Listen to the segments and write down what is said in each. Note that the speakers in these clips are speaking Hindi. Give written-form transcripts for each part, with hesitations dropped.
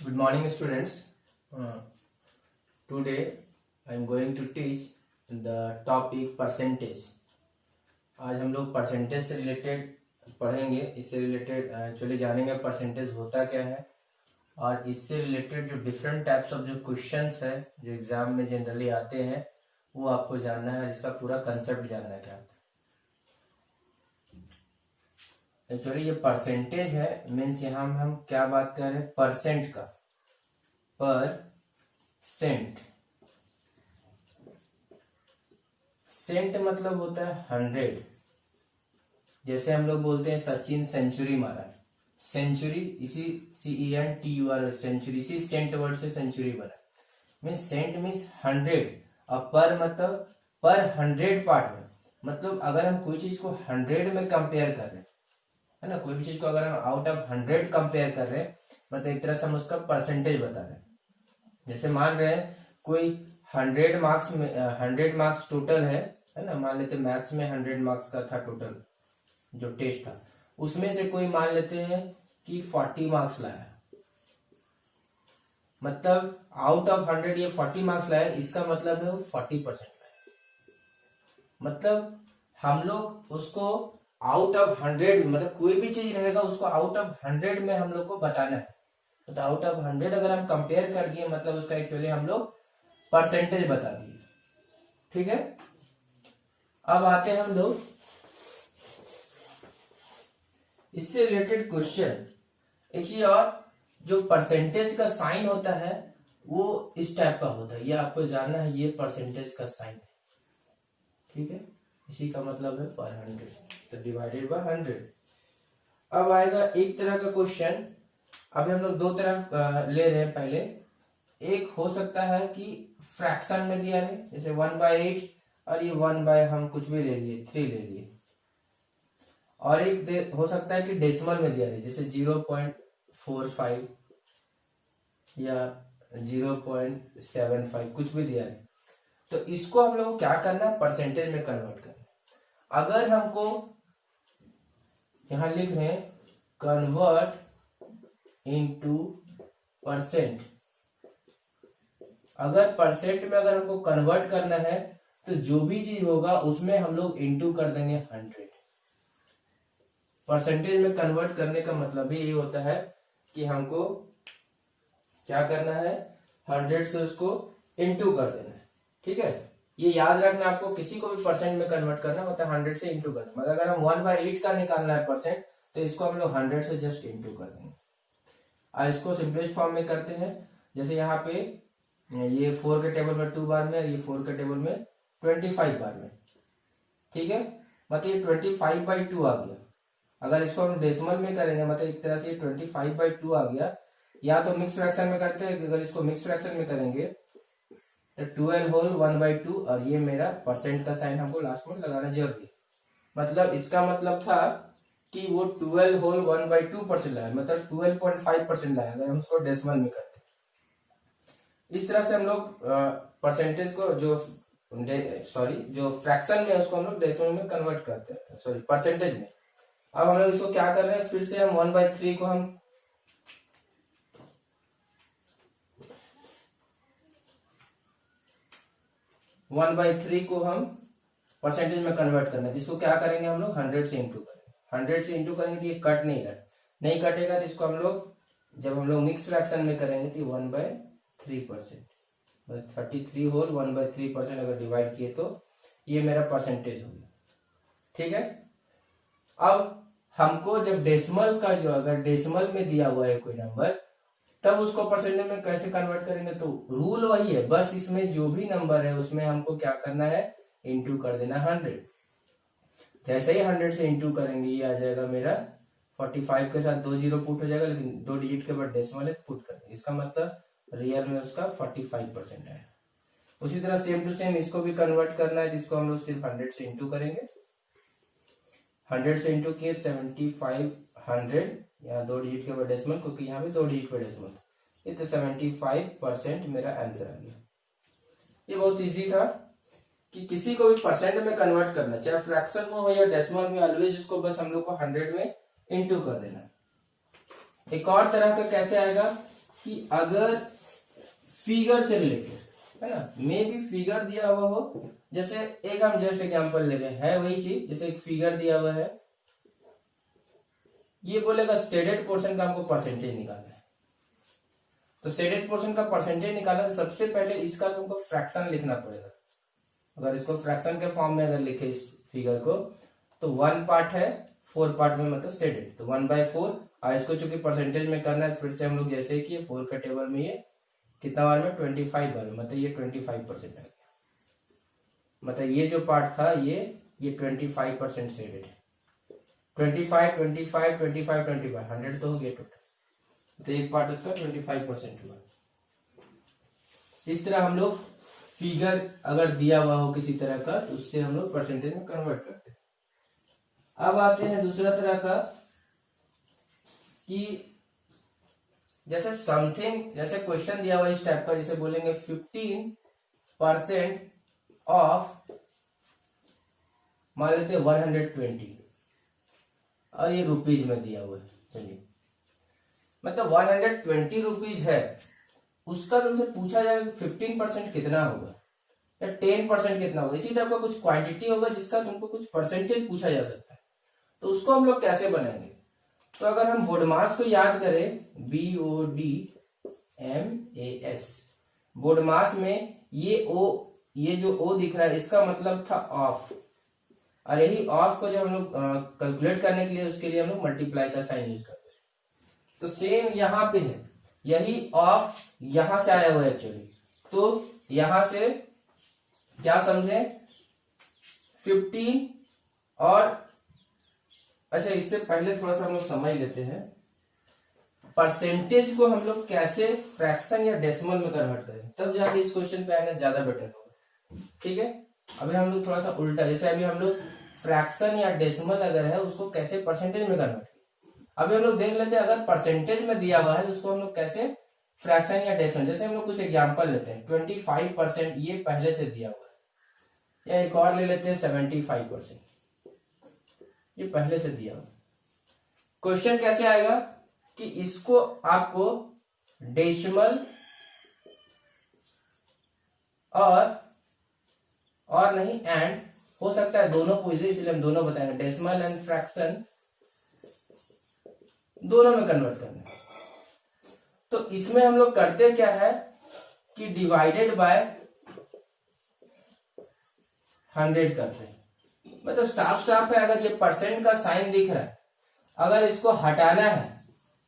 Good morning, students. Today I am going to teach the topic percentage. आज हम लोग परसेंटेज से रिलेटेड पढ़ेंगे। इससे रिलेटेड एक्चुअली जानेंगे परसेंटेज होता क्या है, और इससे रिलेटेड जो डिफरेंट टाइप्स ऑफ जो क्वेश्चंस है जो एग्जाम में जनरली आते हैं वो आपको जानना है। इसका पूरा कंसेप्ट जानना है क्या। एक्चुअली ये परसेंटेज है, मीन्स यहाँ हम क्या बात कर रहे हैं, परसेंट का। परसेंट, सेंट मतलब होता है 100। जैसे हम लोग बोलते हैं सचिन सेंचुरी मारा, सेंचुरी इसी CENTUR सेंचुरी, इसी सेंट वर्ड से सेंचुरी बना। मीन्स सेंट मीन्स 100 और पर मतलब पर 100 पार्ट में। मतलब अगर हम कोई चीज को 100 में कंपेयर कर रहे हैं, है ना, कोई भी चीज को अगर हम आउट ऑफ 100 कंपेयर कर रहे हैं, मतलब एक तरह से हम उसका परसेंटेज बता रहे हैं। जैसे मान रहे हैं कोई 100 मार्क्स में 100 मार्क्स टोटल है ना, मान लेते मैथ्स में 100 मार्क्स का था टोटल जो टेस्ट था, उसमें से कोई मान लेते हैं कि 40 मार्क्स लाया। मतलब आउट ऑफ 100 ये 40 मार्क्स लाया, इसका मतलब है वो 40% लाया। मतलब हम लोग उसको आउट ऑफ 100, मतलब कोई भी चीज रहेगा उसको आउट ऑफ 100 में हम लोग को बताना है। तो आउट ऑफ 100 अगर हम कंपेयर कर दिए, मतलब उसका एक्चुअली हम लोग परसेंटेज बता दिए। ठीक है, अब आते हैं हम लोग इससे रिलेटेड क्वेश्चन। एक चीज और, जो परसेंटेज का साइन होता है वो इस टाइप का होता है, ये आपको जानना है। ये परसेंटेज का साइन है, ठीक है, इसी का मतलब है पर 100, तो डिवाइडेड बाय 100। अब आएगा एक तरह का क्वेश्चन। अभी हम लोग दो तरह ले रहे हैं। पहले एक हो सकता है कि फ्रैक्शन में दिया है, जैसे 1/8, और ये 1 हम कुछ भी ले लिए, 3 ले लिए। और एक हो सकता है कि डेसिमल में दिया है, जैसे 0.45 या 0.75 कुछ भी दिया है। तो इसको हम लोग को क्या करना है, परसेंटेज में कन्वर्ट करना है। अगर हमको यहां लिख रहे हैं कन्वर्ट इनटू परसेंट, अगर परसेंट में अगर हमको कन्वर्ट करना है तो जो भी चीज होगा उसमें हम लोग इनटू कर देंगे 100। परसेंटेज में कन्वर्ट करने का मतलब भी ये होता है कि हमको क्या करना है, 100 से उसको इनटू कर देना है। ठीक है, ये याद रखना आपको, किसी को भी परसेंट में कन्वर्ट करना होता है 100 से इनटू करना। मतलब अगर हम 1/8 का निकालना है परसेंट, तो इसको हम लोग 100 से जस्ट इनटू कर देंगे। और इसको सिंपलेस्ट फॉर्म में करते हैं, जैसे यहाँ पे ये 4 के टेबल में 2 बार में, ये 4 के टेबल में 25 बार में। ठीक है, मतलब ये 25/2 आ गया। अगर इसको हम डेसिमल में करेंगे, मतलब एक तरह से ये 25/2 आ गया। या तो मिक्स फ्रैक्शन में करते हैं, अगर इसको मिक्स फ्रैक्शन में करेंगे तो 12 होल 1/2, और ये मेरा परसेंट का साइन हमको लास्ट में लगाना जरूरी। मतलब इसका मतलब था कि वो 12 होल 1/2% लाया, मतलब 12.5% लाया अगर हम उसको डेसिमल में करते। इस तरह से हम लोग परसेंटेज को जो फ्रैक्शन में उसको हम लोग डेसिमल में कन्वर्ट करते हैं, सॉरी परसेंटेज में। अब हम लोग इसको क्या कर रहे हैं, फिर से हम 1/3 को हम परसेंटेज में कन्वर्ट करना है, जिसको क्या करेंगे हम लोग 100 से इंटू करेंगे। 100 से इंटू करेंगे तो ये कट नहीं कटेगा, तो इसको हम लोग जब हम लोग मिक्स फ्रैक्शन में करेंगे तो 1/3%, 33 होल 1/3% अगर डिवाइड किए तो ये मेरा परसेंटेज हो गया। ठीक है, अब हमको जब डेसिमल का जो, अगर डेसिमल में दिया हुआ है कोई नंबर, तब उसको परसेंटेज में कैसे कन्वर्ट करेंगे, तो रूल वही है, बस इसमें जो भी नंबर है उसमें हमको क्या करना है, इंटू कर देना 100। जैसे ही 100 से इंटू करेंगे ये आ जाएगा मेरा 45 के साथ 2 जीरो पुट हो जाएगा, लेकिन 2 डिजिट के बाद डेसिमल है पुट कर देंगे। इसका मतलब रियल में उसका 45% है। उसी तरह सेम टू सेम इसको भी कन्वर्ट करना है, जिसको हम लोग सिर्फ 100 से इंटू करेंगे। 100 से इंटू किए 7500, यहाँ 2 डिजिट के बाद डेसिमल, क्योंकि यहाँ पे 2 डिजिट पे डेसिमल था, ये तो 75% मेरा आंसर आ गया। ये बहुत इजी था कि किसी को भी परसेंट में कन्वर्ट करना, चाहे फ्रैक्शन में हो या डेसिमल में, ऑलवेज इसको बस हम लोग को 100 में इंटू कर देना। एक और तरह का कैसे आएगा, कि अगर फिगर से रिलेटेड है ना, मे भी फिगर दिया हुआ हो, जैसे एक हम जस्ट एग्जांपल ले रहे हैं वही चीज, जैसे एक फिगर दिया हुआ है, ये बोलेगा शेडेड पोर्शन का हमको परसेंटेज निकालना है। तो शेडेड पोर्शन का परसेंटेज निकालना, तो सबसे पहले इसका तुमको फ्रैक्शन लिखना पड़ेगा। अगर इसको फ्रैक्शन के फॉर्म में अगर लिखे इस फिगर को, तो 1 पार्ट है 4 पार्ट में, मतलब शेडेड, तो 1/4। और इसको चूंकि परसेंटेज में करना है, फिर से हम लोग जैसे कि 4 का टेबल में ये कितना बार में 25 बार में, मतलब ये 25% है। मतलब ये जो पार्ट था ये 25% शेडेड है। 25, 25, 25, 25, 100 तो हो गया टोटल। तो एक पार्ट उसका 25% हुआ। इस तरह हम लोग फिगर अगर दिया हुआ हो किसी तरह का, तो उससे हम लोग परसेंटेज में कन्वर्ट करते हैं। अब आते हैं दूसरा तरह का, कि जैसे समथिंग, जैसे क्वेश्चन दिया हुआ इस टाइप का, जैसे बोलेंगे 15% ऑफ, मान लेते हैं 120, और ये रुपीज में दिया हुआ है। चलिए, मतलब 120 रुपीज है, उसका तुमसे पूछा जाएगा 15% कितना होगा या 10% कितना होगा। इसी टाइप का कुछ क्वांटिटी होगा जिसका तुमको कुछ परसेंटेज पूछा जा सकता है। तो उसको हम लोग कैसे बनाएंगे? तो अगर हम बोडमास को याद करें, BODMAS, बोडमास में ये जो O दिख रहा है, इसका मतलब था ऑफ, और यही ऑफ को जब हम लोग कैलकुलेट करने के लिए, उसके लिए हम लोग मल्टीप्लाई का साइन यूज करते हैं। तो सेम यहां पे है, यही ऑफ यहां से आया हुआ है एक्चुअली। तो यहां से क्या समझे, 15, और अच्छा, इससे पहले थोड़ा सा हम लोग समझ लेते हैं परसेंटेज को हम लोग कैसे फ्रैक्शन या डेसिमल में कन्वर्ट करें, तब जाके इस क्वेश्चन पे आना ज्यादा बेटर होगा। ठीक है, अभी हम लोग थोड़ा सा उल्टा, जैसे अभी हम लोग फ्रैक्शन या डेसिमल अगर है उसको कैसे परसेंटेज में कन्वर्ट करें। अभी हम लोग देख लेते हैं, अगर परसेंटेज में दिया हुआ है तो उसको हम लोग कैसे फ्रैक्शन या डेसिमल, जैसे हम लोग कुछ एग्जाम्पल लेते हैं, 25% ये पहले से दिया हुआ है, या एक और ले लेते हैं 75%, ये पहले से दिया हुआ। क्वेश्चन कैसे आएगा कि इसको आपको डेसिमल और नहीं एंड, हो सकता है दोनों पूछ दे, इसलिए हम दोनों बताएंगे, डेसिमल एंड फ्रैक्शन दोनों में कन्वर्ट करना है। तो इसमें हम लोग करते क्या है कि डिवाइडेड बाय 100 करते हैं। मतलब साफ साफ है, अगर ये परसेंट का साइन दिख रहा है, अगर इसको हटाना है,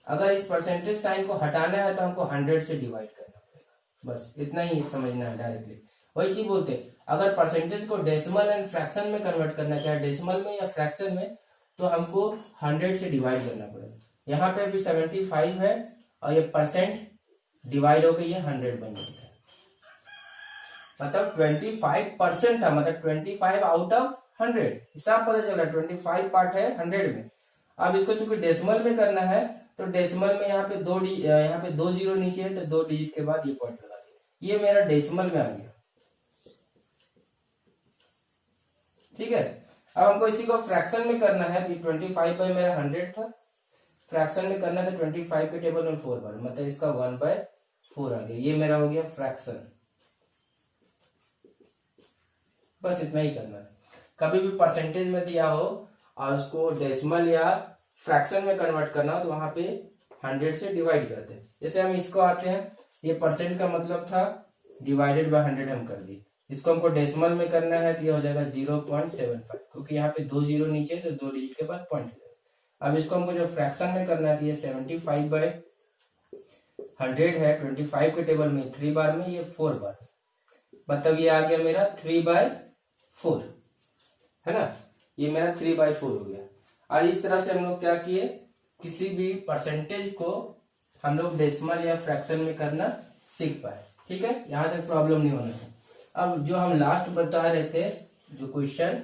अगर इस परसेंटेज साइन को हटाना है, तो हमको 100 से डिवाइड करना पड़ेगा। बस इतना ही समझना है डायरेक्टली। वैसे ही बोलते हैं, अगर परसेंटेज को डेसिमल एंड फ्रैक्शन में कन्वर्ट करना, चाहे डेसिमल में या फ्रैक्शन में, तो हमको 100 से डिवाइड करना पड़ेगा। यहाँ पे भी 75 है, और ये परसेंट डिवाइड होकर ये 100 बन जाता है। मतलब 25% था, मतलब 25 आउट ऑफ 100, हिसाब पता चल रहा है। 25 पार्ट है 100 में। अब इसको चूंकि डेसिमल में करना है, तो डेसिमल में यहाँ पे यहाँ पे 2 जीरो नीचे है, तो 2 डिजिट के बाद ये पॉइंट लगा दिया, ये मेरा डेसिमल में आ गया। ठीक है, अब हमको इसी को फ्रैक्शन में करना है, तो 25 बाय मेरा 100 था, फ्रैक्शन में करना है तो 25 के टेबल में 4 बार, मतलब इसका 1/4 आ गया। ये मेरा हो गया फ्रैक्शन। बस इतना ही करना है। कभी भी परसेंटेज में दिया हो और उसको डेसिमल या फ्रैक्शन में कन्वर्ट करना हो, तो वहां पे 100 से डिवाइड करते हैं। जैसे हम इसको आते हैं, ये परसेंट का मतलब था डिवाइडेड बाय 100 हम कर दिए। इसको हमको डेसिमल में करना है, तो ये हो जाएगा 0.75, क्योंकि यहाँ पे 2 जीरो नीचे, तो 2 डिजिट के बाद पॉइंट। अब इसको हमको जो फ्रैक्शन में करना है, तो ये 75/100 है, 25 के टेबल में 3 बार में, ये 4 बार, मतलब ये आ गया मेरा 3/4, है ना। ये मेरा 3/4 हो गया। और इस तरह से हम लोग क्या किए, किसी भी परसेंटेज को हम लोग डेसिमल या फ्रैक्शन में करना सीख पाए। ठीक है, यहां तक प्रॉब्लम नहीं होना है। अब जो हम लास्ट बता रहे थे, जो क्वेश्चन,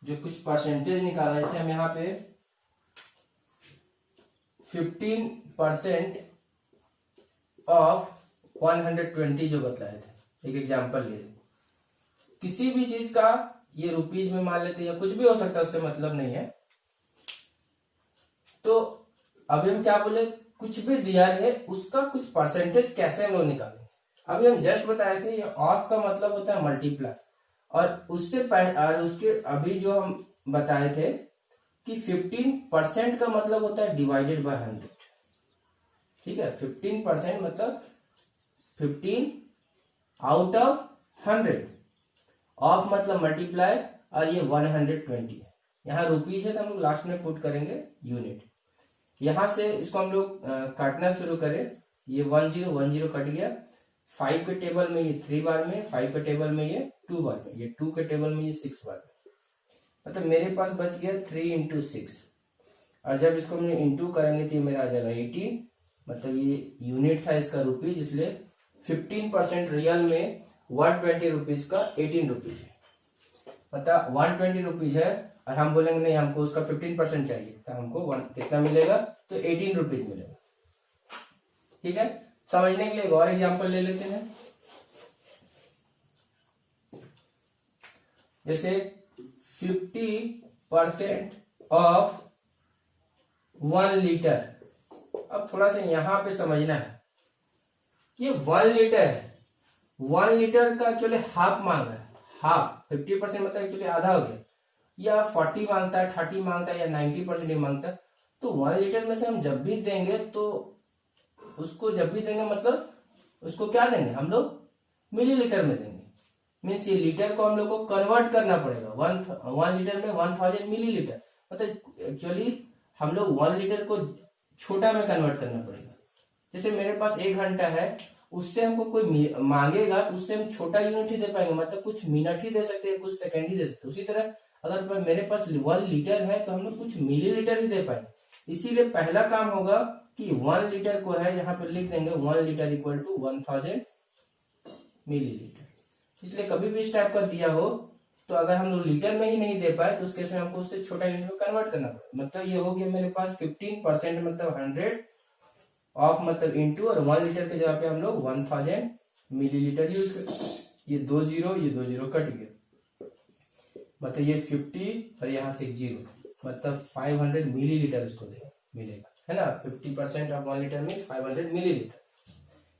जो कुछ परसेंटेज निकाला, जैसे हम यहाँ पे 15% ऑफ 120 जो बताए थे, एक एग्जांपल ले, किसी भी चीज का ये रुपीज में मान लेते हैं, या कुछ भी हो सकता है, उससे मतलब नहीं है। तो अभी हम क्या बोले, कुछ भी दिया है उसका कुछ परसेंटेज कैसे हम लोग निकालेंगे। अभी हम जस्ट बताए थे ये ऑफ का मतलब होता है मल्टीप्लाई, और उससे और उसके अभी जो हम बताए थे कि 15% का मतलब होता है डिवाइडेड बाय 100। ठीक है, 15% मतलब 15 आउट ऑफ 100, ऑफ मतलब मल्टीप्लाई, और ये 120 है। यहाँ रुपीज है तो हम लोग लास्ट में पुट करेंगे यूनिट। यहां से इसको हम लोग काटना शुरू करें, ये 10 कट गया, 5 के टेबल में ये 3 बार में, 5 के टेबल में ये 2 बार में, ये 2 के टेबल में ये 6 बार में, मतलब मेरे पास बच गया 3 इंटू 6। और जब इसको हम इंटू करेंगे तो ये मेरा आ जाएगा 18, मतलब ये यूनिट था इसका रुपीज, इसलिए 15% रियल में 120 रुपीज का 18 रुपीज है, मतलब 120 रुपीज है, और हम बोलेंगे नहीं हमको उसका 15% चाहिए, तो हमको कितना मिलेगा, तो 18 रुपीज मिलेगा। ठीक है, समझने के लिए एक और एग्जांपल ले लेते हैं। जैसे 50% ऑफ 1 लीटर। अब थोड़ा सा यहां पे समझना है, ये 1 लीटर है, 1 लीटर का एक्चुअली हाफ मांग है, हाफ 50% मतलब एक्चुअली आधा हो गया, या 40 मांगता है, 30 मांगता है, या 90% ही मांगता है। तो 1 लीटर में से हम जब भी देंगे तो उसको जब भी देंगे मतलब उसको क्या देंगे हम लोग, मिलीलीटर में देंगे। मीन्स ये लीटर को हम लोग को कन्वर्ट करना पड़ेगा, 1 लीटर में 1000 मिलीलीटर, मतलब एक्चुअली हम लोग 1 लीटर को छोटा में कन्वर्ट करना पड़ेगा। जैसे मेरे पास 1 घंटा है, उससे हमको कोई मांगेगा तो उससे हम छोटा यूनिट ही दे पाएंगे, मतलब कुछ मिनट ही दे सकते हैं, कुछ सेकंड ही दे सकते हैं। उसी तरह अगर मेरे पास 1 लीटर है तो हम लोग कुछ मिलीलीटर ही दे पाएंगे। इसीलिए पहला काम होगा कि 1 लीटर को है यहाँ पे लिख देंगे 1 लीटर इक्वल टू 1000 मिलीलीटर। इसलिए कभी भी इस टाइप का दिया हो तो अगर हम लोग लीटर में ही नहीं दे पाए तो उस केस में हमको उससे छोटा यूनिट में कन्वर्ट करना पड़ेगा। मतलब ये हो गया मेरे पास 15% मतलब 100 ऑफ मतलब इंटू, और 1 लीटर के जगह पे हम लोग 1000 मिलीलीटर यूज कर, ये 2 0 कट गया, मतलब ये 50 और यहाँ से 0, मतलब 500 मिलीलीटर उसको मिलेगा, है ना। 50% ऑफ 1 लीटर में 500 मिलीलीटर,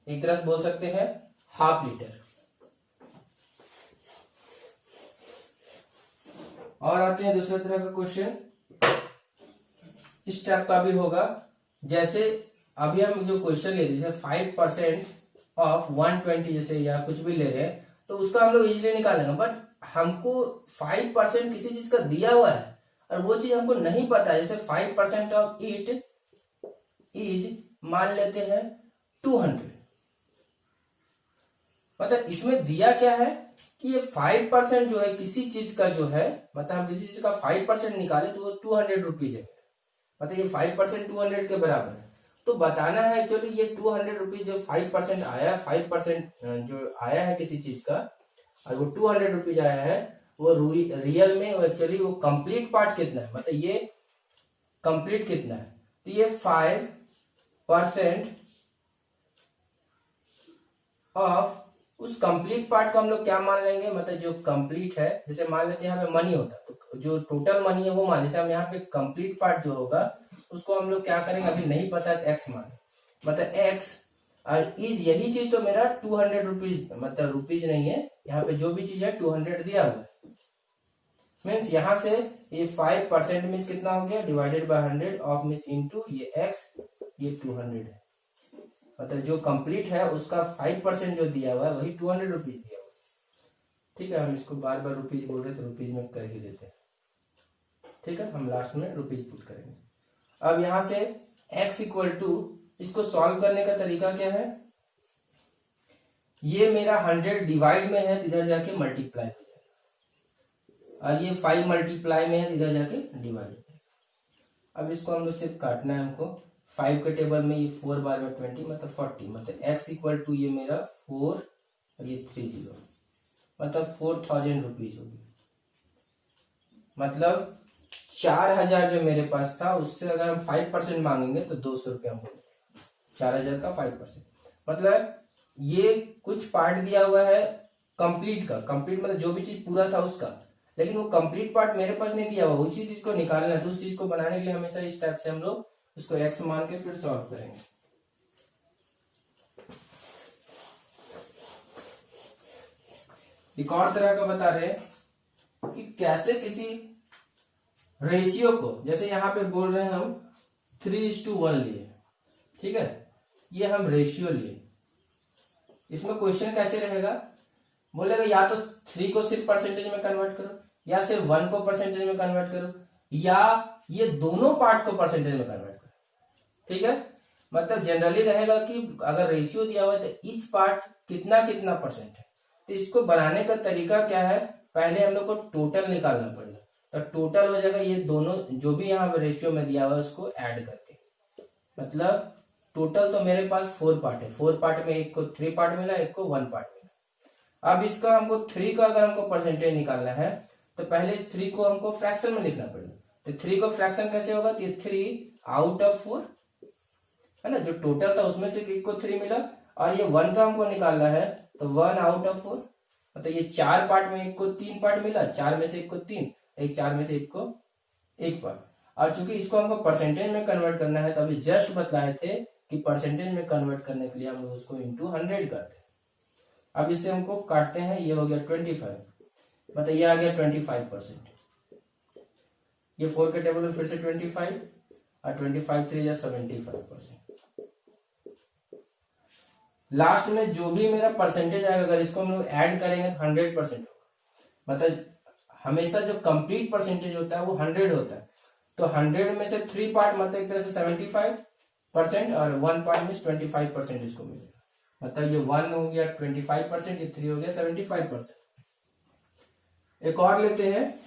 एक तरह से बोल सकते हैं हाफ लीटर। और आते हैं दूसरे तरह का क्वेश्चन, इस टाइप का भी होगा। जैसे अभी हम जो क्वेश्चन ले रहे हैं 5% ऑफ 120 जैसे या कुछ भी ले रहे हैं तो उसका हम लोग इजीली निकालेंगे, बट हमको 5% किसी चीज का दिया हुआ है और वो चीज हमको नहीं पता है। जैसे 5% ऑफ इट इज मान लेते हैं 200, मतलब इसमें दिया क्या है कि ये 5% जो है किसी चीज का जो है, मतलब हम किसी चीज का 5% निकाले तो वो 200 रुपीज है, मतलब ये 5% 200 के बराबर है। तो बताना है एक्चुअली ये 200 रुपीज जो 5% आया, 5% जो आया है किसी चीज का और वो 200 रुपीज आया है, वो रियल में एक्चुअली वो कंप्लीट पार्ट कितना है, मतलब ये कंप्लीट कितना है। तो ये 5% ऑफ उस कंप्लीट पार्ट को हम लोग क्या मान लेंगे, मतलब जो कंप्लीट है, जैसे मान लेते हैं यहाँ पे मनी होता है तो जो टोटल मनी है वो मान, जैसे हम यहाँ पे कंप्लीट पार्ट जो होगा उसको हम लोग क्या करेंगे, अभी नहीं पता है तो एक्स मान, मतलब एक्स और इज, यही चीज तो मेरा 200 रुपीज, मतलब रुपीज नहीं है, यहाँ पे जो भी चीज है 200 दिया हुआ है। मीन्स यहाँ से ये 5% मीन्स कितना हो गया, divided by 100 of means into ये एक्स, ये 200 है, मतलब जो कंप्लीट है उसका 5% जो दिया हुआ है वही 200 रुपीज दिया हुआ है। ठीक है, हम इसको बार बार रुपीज बोल रहे तो रुपीज में कर ही देते हैं। ठीक है, हम लास्ट में रुपीज पुट करेंगे। अब यहां से x इक्वल टू, इसको सॉल्व करने का तरीका क्या है, ये मेरा 100 डिवाइड में है, इधर जाके मल्टीप्लाई हो जाएगा, और ये 5 मल्टीप्लाई में है, इधर जाके डिवाइड हो जाएगा। अब इसको हम लोग सिर्फ काटना है, हमको 5 के टेबल में ये 4 बार में 20 मतलब 40, मतलब x इक्वल टू ये मेरा 4 और ये 30, मतलब 4000 रुपीज होगी। मतलब 4000 जो मेरे पास था उससे अगर हम 5% मांगेंगे तो 200 रुपया हमको, 4000 का 5%, मतलब ये कुछ पार्ट दिया हुआ है कंप्लीट का, कंप्लीट मतलब जो भी चीज पूरा था उसका, लेकिन वो कंप्लीट पार्ट मेरे पास नहीं दिया हुआ, उसी चीज को निकालना है। तो उस चीज को बनाने के लिए हमेशा इस टाइप से हम लोग उसको x मान के फिर सॉल्व करेंगे। एक और तरह का बता रहे हैं कि कैसे किसी रेशियो को, जैसे यहाँ पे बोल रहे हैं हम 3:1 लिए, ठीक है, ये हम रेशियो लिए, इसमें क्वेश्चन कैसे रहेगा, बोलेगा या तो 3 को सिर्फ परसेंटेज में कन्वर्ट करो, या सिर्फ 1 को परसेंटेज में कन्वर्ट करो, या ये दोनों पार्ट को परसेंटेज में कन्वर्ट करो, ठीक है। मतलब जनरली रहेगा कि अगर रेशियो दिया हुआ है तो ईच पार्ट कितना कितना परसेंट है, तो इसको बनाने का तरीका क्या है, पहले हम लोग को टोटल निकालना पड़ेगा, तो टोटल हो जाएगा ये दोनों जो भी यहाँ पे रेशियो में दिया हुआ है उसको ऐड करके, मतलब टोटल तो मेरे पास 4 पार्ट है, 4 पार्ट में एक को 3 पार्ट मिला, एक को 1 पार्ट मिला। अब इसका हमको 3 का अगर हमको परसेंटेज निकालना है तो पहले इस 3 को हमको फ्रैक्शन में लिखना पड़ेगा, तो 3 को फ्रैक्शन कैसे होगा, तो 3 आउट ऑफ 4 है ना, जो टोटल था उसमें से एक को 3 मिला, और ये 1 का हमको निकालना है तो 1 आउट ऑफ 4, मतलब ये 4 पार्ट में एक को 3 पार्ट मिला, 4 में से एक को 3, एक 4 में से एक को 1 पार्ट। और चूंकि इसको हमको परसेंटेज में कन्वर्ट करना है तो अभी जस्ट बतलाए थे कि परसेंटेज में कन्वर्ट करने के लिए हम उसको इंटू 100 करते हैं। अब इसे हमको काटते हैं, ये हो गया 25, मतलब ये आ गया 25%, ये 4 के टेबल में फिर से 25 और 25 3 या 75%। लास्ट में जो भी मेरा परसेंटेज आएगा अगर इसको हम लोग ऐड करेंगे तो 100% होगा, मतलब हमेशा जो कंप्लीट परसेंटेज होता है वो 100 होता है, तो 100 में से 3 पार्ट मतलब एक तरह से 75% और 1 पार्ट में 25% इसको मिलेगा, मतलब ये 1 हो गया 25%, ये 3 हो गया 75%। एक और लेते हैं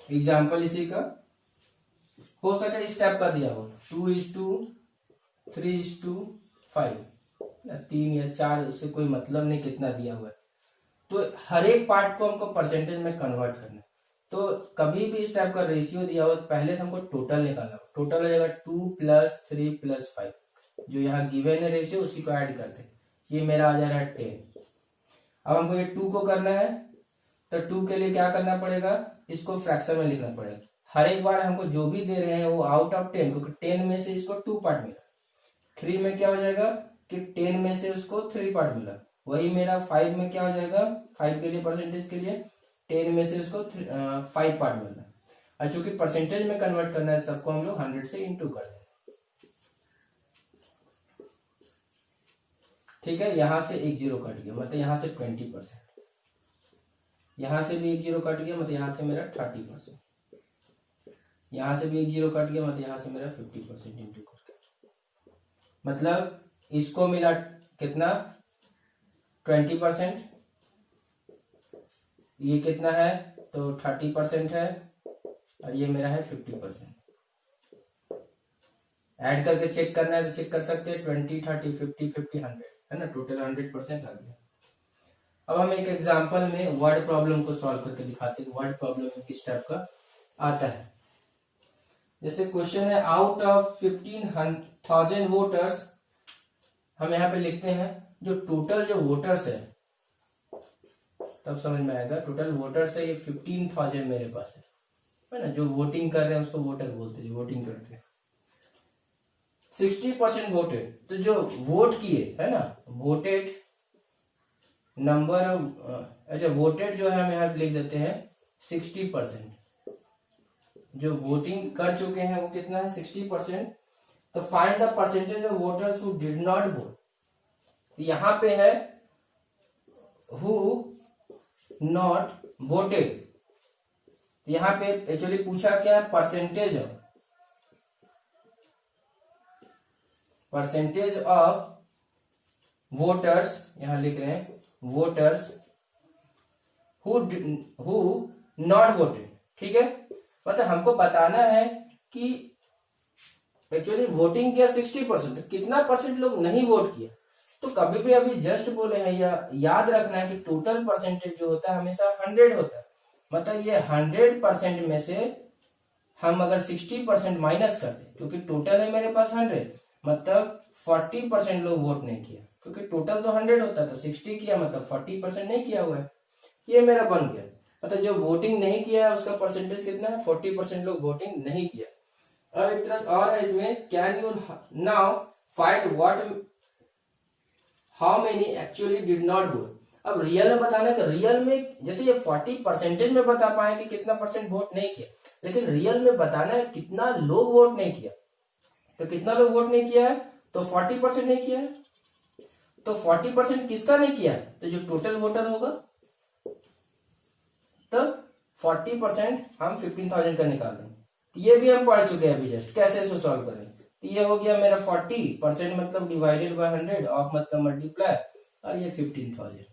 एग्जाम्पल इसी का, हो सके इस टाइप का दिया हो 2:3:5, 3 या 4, उससे कोई मतलब नहीं कितना दिया हुआ है, तो हर एक पार्ट को हमको परसेंटेज में कन्वर्ट करना है। तो कभी भी इस टाइप का रेशियो दिया हो तो पहले तो हमको टोटल निकालना हो, टोटल हो जाएगा 2 + 3 + 5, जो यहाँ गिवन है रेशियो उसी को ऐड करते हैं, ये मेरा आ जा रहा है 10। अब हमको ये 2 को करना है तो 2 के लिए क्या करना पड़ेगा, इसको फ्रैक्शन में लिखना पड़ेगा, हर एक बार हमको जो भी दे रहे हैं वो आउट ऑफ 10, क्योंकि 10 में से इसको 2 पार्ट मिला, 3 में क्या हो जाएगा कि 10 में से उसको 3 पार्ट मिला, वही मेरा 5 में क्या हो जाएगा, 5 के लिए परसेंटेज के लिए 10 में से उसको 5 पार्ट मिला, और चूंकि परसेंटेज में कन्वर्ट करना है सबको हम लोग 100 से इंटू कर दें, ठीक है। यहां से एक 0 कट गया, मतलब यहां से 20%, यहां से भी एक 0 कट गया, मतलब यहां से मेरा 30%, यहां से भी एक 0 कट गया, मतलब यहां से मेरा 50% इंटू करके, मतलब इसको मिला कितना 20%, ये कितना है तो 30% है, और ये मेरा है 50%। ऐड करके चेक करना है तो चेक कर सकते हैं, 20 30 50 50 100 है ना, टोटल 100% आ गया। अब हम एक एग्जांपल में वर्ड प्रॉब्लम को सॉल्व करके दिखाते हैं, वर्ड प्रॉब्लम किस टाइप का आता है। जैसे क्वेश्चन है आउट ऑफ 15,000 वोटर्स, हम यहाँ पे लिखते हैं जो टोटल जो वोटर्स है, तब समझ में आएगा, टोटल वोटर्स है ये 15,000 मेरे पास है ना, जो वोटिंग कर रहे हैं उसको वोटर बोलते हैं, जो वोटिंग करते हैं। 60% वोटेड, तो जो वोट किए है ना, वोटेड नंबर, अच्छा वोटेड जो है हम यहाँ लिख देते हैं 60%, जो वोटिंग कर चुके हैं वो कितना है 60%। तो find the percentage of voters who did not vote, यहां पे है हु नॉट वोटेड, यहां पे एक्चुअली पूछा क्या है, परसेंटेज ऑफ वोटर्स, यहां लिख रहे हैं वोटर्स हु नॉट वोटेड, ठीक है। मतलब हमको बताना है कि एक्चुअली वोटिंग किया 60%, तो कितना परसेंट लोग नहीं वोट किया, तो कभी भी अभी जस्ट बोले हैं, या याद रखना है कि टोटल परसेंटेज जो होता है हमेशा 100 होता है, मतलब ये 100% में से हम अगर 60% माइनस कर दें, क्योंकि टोटल है मेरे पास 100, मतलब 40% लोग वोट नहीं किया, क्योंकि टोटल तो 100 होता है, तो 60 किया मतलब 40% नहीं किया हुआ है, ये मेरा बन गया। मतलब जो वोटिंग नहीं किया है उसका परसेंटेज कितना है, 40% लोग वोटिंग नहीं किया। अब एक तरह और है इसमें, can you now find what how many actually did not vote. अब रियल में बताना है कि रियल में जैसे ये 40% में बता पाए कि कितना परसेंट वोट नहीं किया, लेकिन रियल में बताना है कितना लोग वोट नहीं किया। तो कितना लोग वोट नहीं किया है, तो 40% नहीं किया है। तो 40% किसका नहीं किया है, तो जो टोटल वोटर होगा, तो 40% हम 15,000 का निकाल देंगे। तो ये भी हम पढ़ चुके हैं अभी जस्ट, कैसे इसको सॉल्व करें। तो ये हो गया मेरा 40% मतलब डिवाइडेड बाय 100, ऑफ मतलब मल्टीप्लाई, और ये 15,000।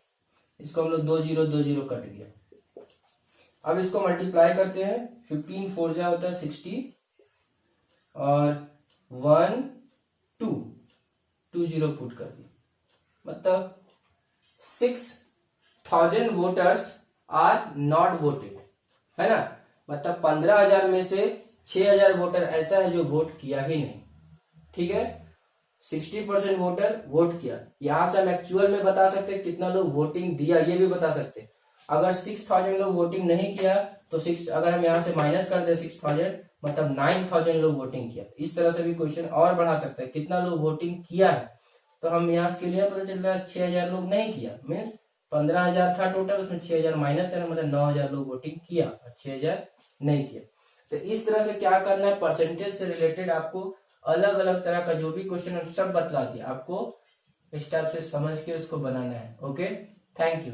इसको हम लोग 2 0 कट गया। अब इसको मल्टीप्लाई करते हैं, 15 4 जा होता है 60, और 1 2 2 0 पुट कर दिया, मतलब 6,000 वोटर्स आर नॉट वोटेड, है ना। मतलब 15,000 में से 6,000 वोटर ऐसा है जो वोट किया ही नहीं। ठीक है, 60% वोटर वोट किया। यहां से हम एक्चुअल में बता सकते हैं कितना लोग वोटिंग दिया, ये भी बता सकते हैं। अगर 6,000 लोग वोटिंग नहीं किया तो 6, अगर हम यहाँ से माइनस कर दे 6,000, मतलब 9,000 लोग वोटिंग किया। इस तरह से भी क्वेश्चन और बढ़ा सकते हैं, कितना लोग वोटिंग किया है। तो हम यहाँ के लिए पता चल रहा है 6,000 लोग नहीं किया, मीन्स 15,000 था टोटल, उसमें 6,000 माइनस करना, मतलब 9,000 लोग वोटिंग किया और 6,000 नहीं किया। तो इस तरह से क्या करना है, परसेंटेज से रिलेटेड आपको अलग अलग तरह का जो भी क्वेश्चन हम सब बतला दिया, आपको इस टाइप से समझ के उसको बनाना है। Okay, thank you.